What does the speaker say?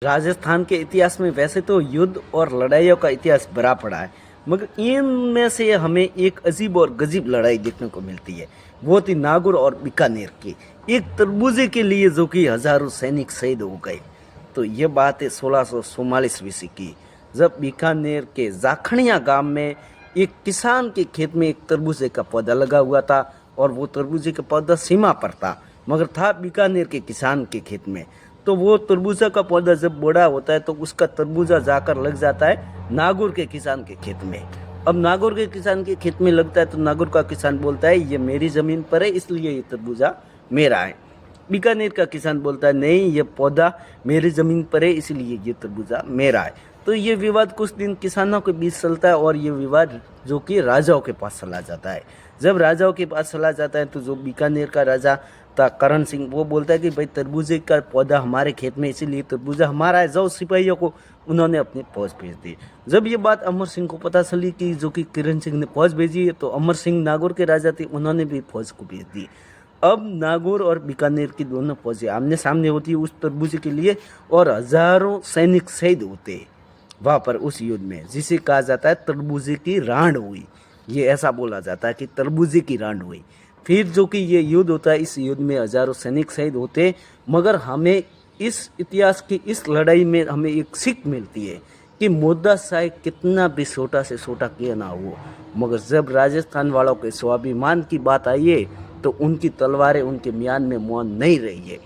राजस्थान के इतिहास में वैसे तो युद्ध और लड़ाइयों का इतिहास भरा पड़ा है, मगर इनमें से हमें एक अजीब और गजीब लड़ाई देखने को मिलती है। वो थी नागौर और बीकानेर की, एक तरबूजे के लिए जो कि हजारों सैनिक शहीद हो गए। तो ये बात है 1644 ईस्वी की, जब बीकानेर के जाखड़िया गांव में एक किसान के खेत में एक तरबूजे का पौधा लगा हुआ था, और वो तरबूजे का पौधा सीमा पर था, मगर था बीकानेर के किसान के खेत में। तो वो तरबूजा का पौधा जब बड़ा होता है तो उसका तरबूजा जाकर लग जाता है नागौर के किसान के खेत में। अब नागौर के किसान के खेत में लगता है तो नागौर का किसान बोलता है ये मेरी ज़मीन पर है, इसलिए ये तरबूजा मेरा है। बीकानेर का किसान बोलता है नहीं, ये पौधा मेरी ज़मीन पर है, इसलिए ये तरबूजा मेरा है। तो ये विवाद कुछ दिन किसानों के बीच चलता है, और ये विवाद जो कि राजाओं के पास चला जाता है। जब राजाओं के पास चला जाता है तो जो बीकानेर का राजा था करण सिंह, वो बोलता है कि भाई तरबूजे का पौधा हमारे खेत में, इसीलिए तरबूजा हमारा है, जाओ सिपाहियों को। उन्होंने अपनी फौज भेज दी। जब ये बात अमर सिंह को पता चली कि जो कि किरण सिंह ने फौज भेजी है, तो अमर सिंह नागौर के राजा थे, उन्होंने भी फौज को भेज दी। अब नागौर और बीकानेर की दोनों फौजें आमने सामने होती है उस तरबूजे के लिए, और हजारों सैनिक शहीद होते वहाँ पर उस युद्ध में, जिसे कहा जाता है तरबूजे की रांड हुई। ये ऐसा बोला जाता है कि तरबूजे की रांड हुई। फिर जो कि ये युद्ध होता है, इस युद्ध में हजारों सैनिक शहीद होते, मगर हमें इस इतिहास की इस लड़ाई में हमें एक सीख मिलती है कि मुद्दा चाहे कितना भी छोटा से छोटा क्यों ना हो, मगर जब राजस्थान वालों के स्वाभिमान की बात आई है तो उनकी तलवारें उनके म्यान में मौन नहीं रही है।